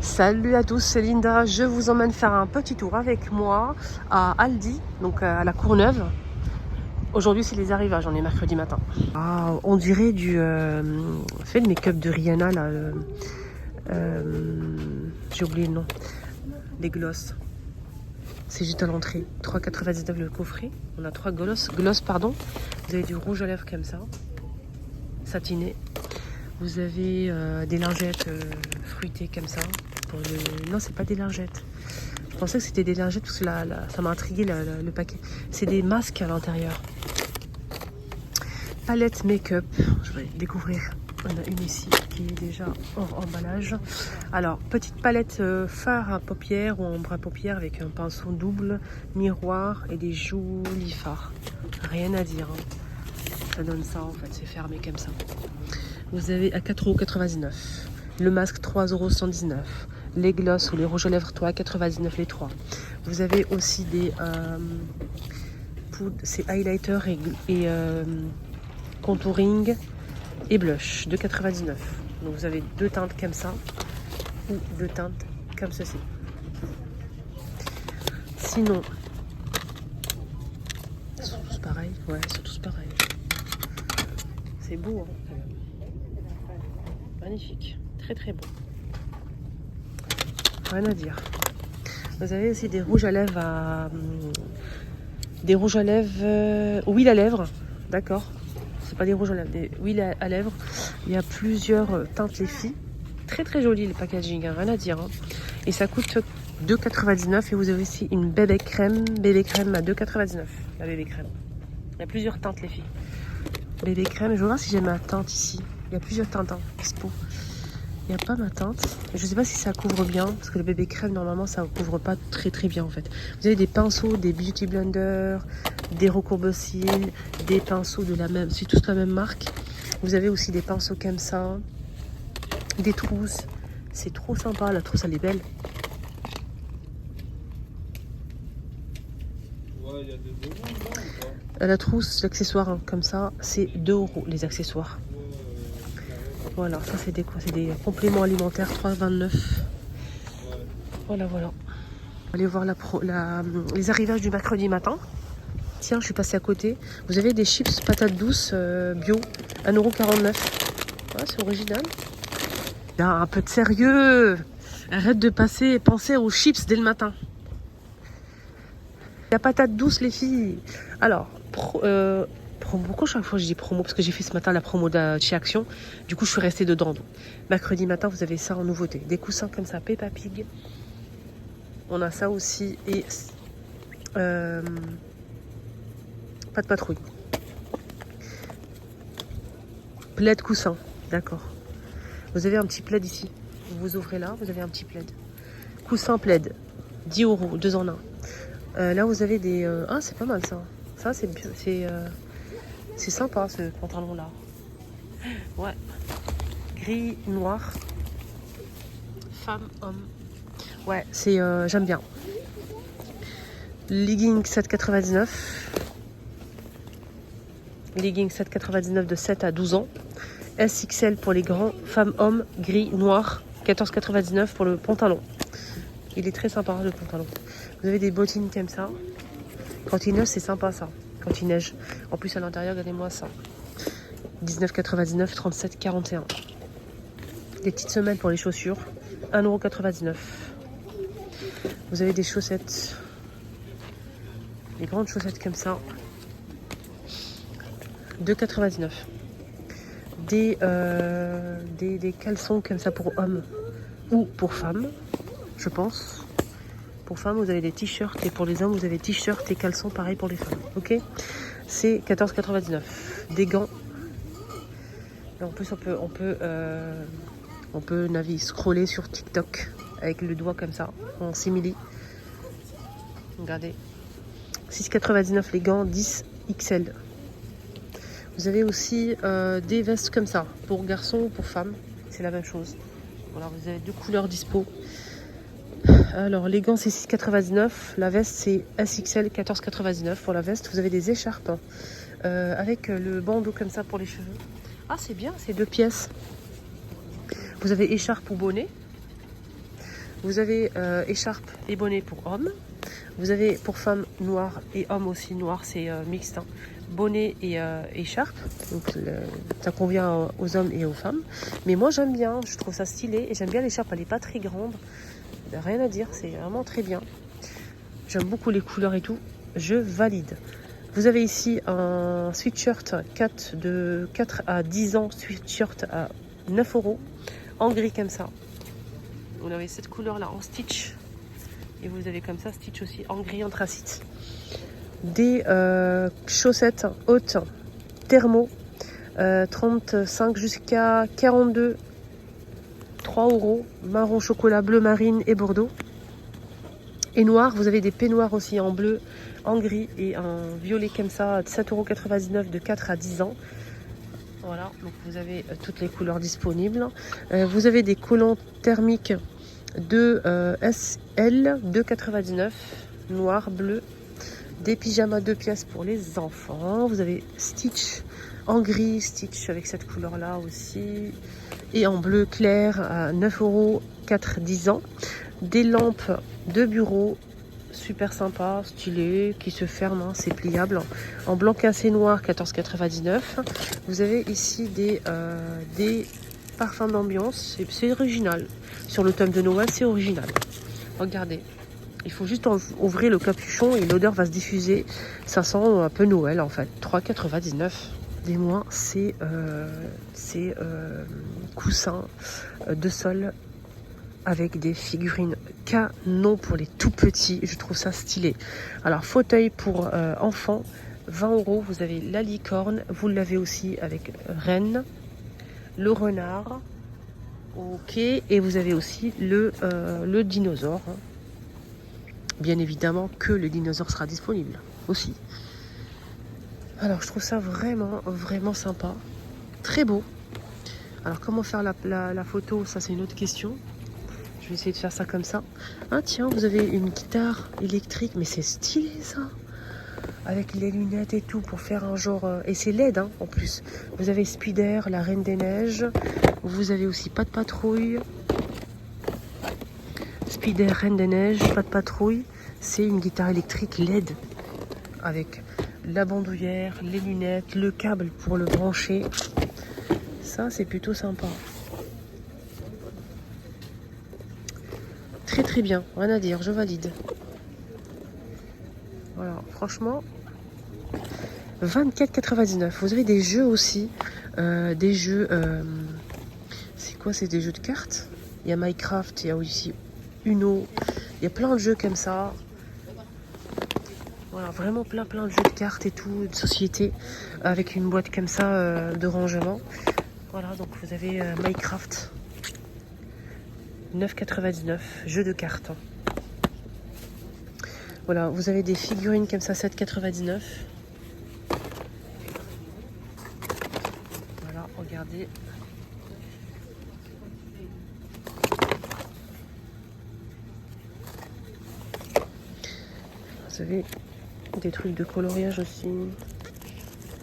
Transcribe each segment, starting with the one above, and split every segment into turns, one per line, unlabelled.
Salut à tous, c'est Linda. Je vous emmène faire un petit tour avec moi à Aldi, donc à la Courneuve. Aujourd'hui, c'est les arrivages, on est mercredi matin. Ah, on dirait du fait le make-up de Rihanna là. J'ai oublié le nom. Les glosses. C'est juste à l'entrée. 3,99 le coffret. On a 3 glosses pardon. Vous avez du rouge à lèvres comme ça, satiné. Vous avez des lingettes fruitées comme ça. Non, c'est pas des lingettes. Je pensais que c'était des lingettes parce que ça m'a intrigué le paquet. C'est des masques à l'intérieur. Palette make-up. Je vais découvrir. On a une ici qui est déjà hors emballage. Alors, petite palette fard à paupières ou ombre à paupières avec un pinceau double, miroir et des jolis fards. Rien à dire. Hein. Ça donne ça en fait, c'est fermé comme ça. Vous avez à 4,99 €. Le masque 3,119 €. Les glosses ou les rouges à lèvres 3,99 € les 3. Vous avez aussi des c'est highlighter et contouring et blush 2,99 €. Donc vous avez deux teintes comme ça ou deux teintes comme ceci. Sinon, ils sont tous pareils. Ouais, ils sont tous pareils. C'est beau, hein, quand même. Magnifique, très très beau. Rien à dire. Vous avez aussi des rouges à lèvres huile à lèvres, d'accord. C'est pas des rouges à lèvres, des huiles à lèvres. Il y a plusieurs teintes les filles. Très très joli le packaging, hein, rien à dire. Hein. Et ça coûte 2,99 € et vous avez aussi une bébé crème à 2,99 €. La bébé crème. Il y a plusieurs teintes les filles. Bébé crème, je vais voir si j'ai ma teinte ici. Il y a plusieurs teintes, hein, dispo. Il n'y a pas ma teinte. Je ne sais pas si ça couvre bien, parce que le bébé crème, normalement, ça ne couvre pas très très bien en fait. Vous avez des pinceaux, des beauty blenders, des recourbe-cils, des pinceaux de la même, c'est tous la même marque. Vous avez aussi des pinceaux comme ça, des trousses. C'est trop sympa, la trousse, elle est belle.
Ouais, il y a des euros dedans ou pas?
La trousse, l'accessoire, hein, comme ça, c'est 2 € les accessoires. Voilà, ça c'est des quoi? C'est des compléments alimentaires, 3,29 €. Voilà, voilà. On va aller voir les arrivages du mercredi matin. Tiens, je suis passée à côté. Vous avez des chips patates douces bio, 1,49 €. Ouais, c'est original. Là, un peu de sérieux. Arrête de penser aux chips dès le matin. La patate douce, les filles. Alors, pourquoi chaque fois je dis promo? Parce que j'ai fait ce matin la promo de chez Action. Du coup, je suis restée dedans. Donc. Mercredi matin, vous avez ça en nouveauté. Des coussins comme ça, Peppa Pig. On a ça aussi. Et pas de patrouille. Plaid coussin. D'accord. Vous avez un petit plaid ici. Vous ouvrez là, vous avez un petit plaid. Coussin plaid. 10 €, 2 en 1. Là, vous avez des... Ah, c'est pas mal ça. Ça, c'est sympa ce pantalon-là. Ouais. Gris, noir. Femme, homme. Ouais, j'aime bien. Legging 7,99. Legging 7,99 de 7 à 12 ans. SXL pour les grands. Femme, homme, gris, noir. 14,99 pour le pantalon. Il est très sympa le pantalon. Vous avez des bottines comme ça. Quand il neige, c'est sympa ça. Quand il neige. En plus à l'intérieur, regardez-moi ça. 19,99, 37,41. Des petites semelles pour les chaussures. 1,99 €. Vous avez des chaussettes. Des grandes chaussettes comme ça. 2,99 €. Des caleçons comme ça pour hommes ou pour femmes, je pense. Pour femmes, vous avez des t-shirts et pour les hommes, vous avez t-shirts et caleçons pareil pour les femmes. Ok, c'est 14,99 €. Des gants. Et en plus, on peut scroller sur TikTok avec le doigt comme ça, en simili. Regardez. 6,99 € les gants, 10 XL. Vous avez aussi des vestes comme ça, pour garçons ou pour femmes. C'est la même chose. Voilà, vous avez deux couleurs dispo. Alors, les gants, c'est 6,99 €. La veste, c'est SXL, 14,99 € pour la veste. Vous avez des écharpes avec le bandeau comme ça pour les cheveux. Ah, c'est bien, c'est 2 pièces. Vous avez écharpe ou bonnet. Vous avez écharpe et bonnet pour hommes. Vous avez pour femmes noir et hommes aussi noir, c'est mixte. Hein. Bonnet et écharpe. Donc ça convient aux hommes et aux femmes. Mais moi j'aime bien, je trouve ça stylé. Et j'aime bien l'écharpe, elle n'est pas très grande. Rien à dire, c'est vraiment très bien. J'aime beaucoup les couleurs et tout. Je valide. Vous avez ici un sweatshirt 4 à 10 ans, sweatshirt à 9 €, en gris comme ça. Vous avez cette couleur là en stitch. Et vous avez comme ça stitch aussi en gris anthracite. Des chaussettes hautes thermo, 35 jusqu'à 42, 3 €, marron chocolat, bleu marine et bordeaux. Et noir, vous avez des peignoirs aussi en bleu, en gris et en violet comme ça, 7,99 € de 4 à 10 ans. Voilà, donc vous avez toutes les couleurs disponibles. Vous avez des collants thermiques de SL, 2,99 €, noir, bleu. Des pyjamas 2 pièces pour les enfants. Vous avez Stitch en gris, Stitch avec cette couleur là aussi. Et en bleu clair à 9 €, 4-10 ans. Des lampes de bureau, super sympa, stylé, qui se ferment, hein, c'est pliable. En blanc cassé noir, 14,99 €. Vous avez ici des parfums d'ambiance, c'est original. Sur le thème de Noël, c'est original. Regardez. Il faut juste ouvrir le capuchon et l'odeur va se diffuser. Ça sent un peu Noël en fait. 3,99 €. Dis-moi, c'est coussins de sol avec des figurines canon pour les tout petits. Je trouve ça stylé. Alors, fauteuil pour enfants, 20 €. Vous avez la licorne. Vous l'avez aussi avec Reine, le renard. Ok. Et vous avez aussi le dinosaure. Bien évidemment que le dinosaure sera disponible aussi. Alors, je trouve ça vraiment, vraiment sympa. Très beau. Alors, comment faire la photo? Ça, c'est une autre question. Je vais essayer de faire ça comme ça. Ah, tiens, vous avez une guitare électrique. Mais c'est stylé, ça. Avec les lunettes et tout pour faire un genre... Et c'est LED, hein, en plus. Vous avez Spider, la Reine des Neiges. Vous avez aussi Pas de Patrouille. Spider, Reine des Neiges, Pas de Patrouille. C'est une guitare électrique LED. Avec la bandoulière, les lunettes, le câble pour le brancher. Ça, c'est plutôt sympa. Très très bien, rien à dire, je valide. Voilà, franchement, 24,99 €. Vous avez des jeux aussi, des jeux, c'est quoi? C'est des jeux de cartes. Il y a Minecraft, il y a aussi Uno, il y a plein de jeux comme ça. Voilà, vraiment plein de jeux de cartes et tout, de société, avec une boîte comme ça de rangement. Voilà, donc vous avez Minecraft. 9,99 €, jeu de cartes. Voilà, vous avez des figurines comme ça, 7,99 €. Voilà, regardez. Vous avez des trucs de coloriage aussi.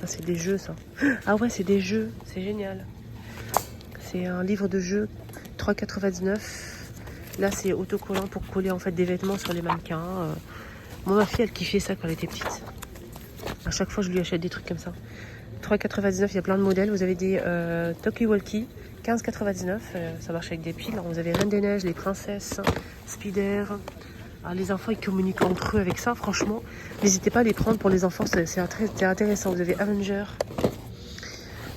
Ah, c'est des jeux, ça. Ah ouais, c'est des jeux, c'est génial. C'est un livre de jeux. 3,99 €. Là, c'est autocollant pour coller en fait des vêtements sur les mannequins. Moi, ma fille, elle kiffait ça quand elle était petite. À chaque fois, je lui achète des trucs comme ça. 3,99 €, il y a plein de modèles. Vous avez des talkie-walkie, 15,99 €. Ça marche avec des piles. Alors, vous avez Reine des Neiges, les princesses, Spider. Alors, les enfants, ils communiquent entre eux avec ça. Franchement, n'hésitez pas à les prendre pour les enfants. C'est intéressant. Vous avez Avenger.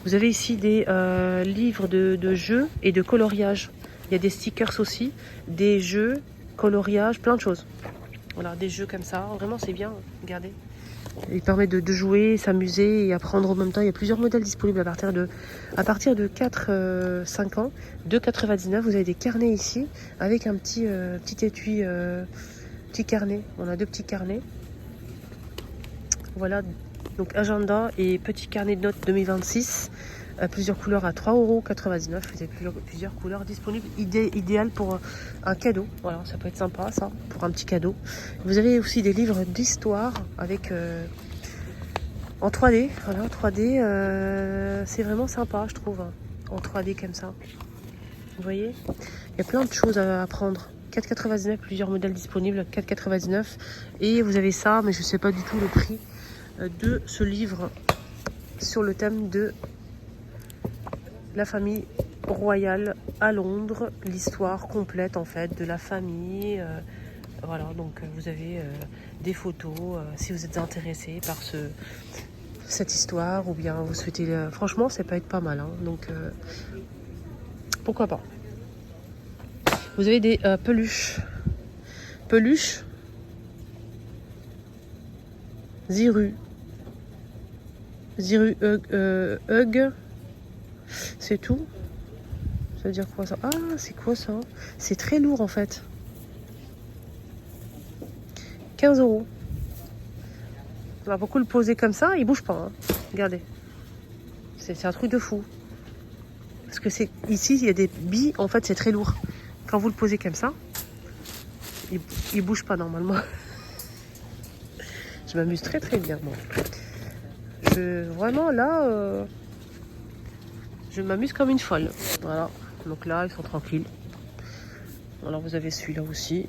Vous avez ici des livres de jeux et de coloriage. Il y a des stickers aussi, des jeux, coloriage, plein de choses. Voilà, des jeux comme ça. Vraiment, c'est bien. Regardez. Il permet de jouer, s'amuser et apprendre en même temps. Il y a plusieurs modèles disponibles à partir de 4-5 ans. 2,99 €. Vous avez des carnets ici avec un petit étui, petit carnet. On a 2 petits carnets. Voilà. Donc agenda et petit carnet de notes 2026, plusieurs couleurs à 3,99 €. Vous avez plusieurs couleurs disponibles, idéal pour un cadeau. Voilà, ça peut être sympa ça, pour un petit cadeau. Vous avez aussi des livres d'histoire avec en 3D. Voilà, 3D, c'est vraiment sympa, je trouve, en 3D comme ça. Vous voyez, il y a plein de choses à apprendre. 4,99, plusieurs modèles disponibles, 4,99. Et vous avez ça, mais je ne sais pas du tout le prix de ce livre sur le thème de la famille royale à Londres, l'histoire complète en fait de la famille. Voilà, donc vous avez des photos si vous êtes intéressé par cette histoire ou bien vous souhaitez... franchement, ça peut être pas mal, hein, donc pourquoi pas. Vous avez des peluches. Peluches. Ziru. Ziru Hug. C'est tout. Ça veut dire quoi ça? Ah, c'est quoi ça? C'est très lourd en fait. 15 €. On va beaucoup le poser comme ça, il bouge pas. Hein. Regardez. C'est un truc de fou. Parce que c'est ici, il y a des billes, en fait, c'est très lourd. Quand vous le posez comme ça, il bouge pas normalement. Je m'amuse très très bien. Bon. Vraiment là, je m'amuse comme une folle. Voilà. Donc là, ils sont tranquilles. Alors vous avez celui-là aussi.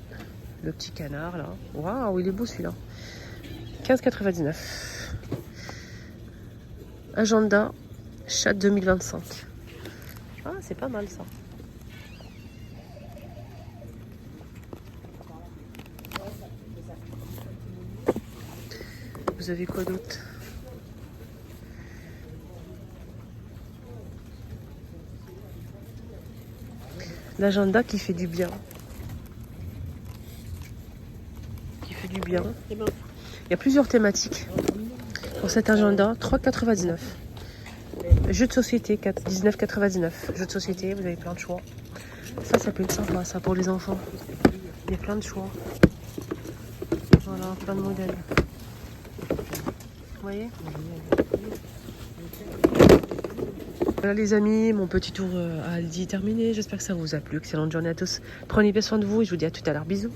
Le petit canard là. Waouh, il est beau celui-là. 15,99. Agenda chat 2025. Ah, c'est pas mal ça. Vous avez quoi d'autre? L'agenda qui fait du bien. Qui fait du bien. Il y a plusieurs thématiques pour cet agenda. 3,99. Jeux de société, 19,99. Jeux de société, vous avez plein de choix. Ça peut être sympa, ça, pour les enfants. Il y a plein de choix. Voilà, plein de modèles. Vous voyez? Voilà les amis, mon petit tour à Aldi est terminé. J'espère que ça vous a plu. Excellente journée à tous. Prenez bien soin de vous et je vous dis à tout à l'heure. Bisous.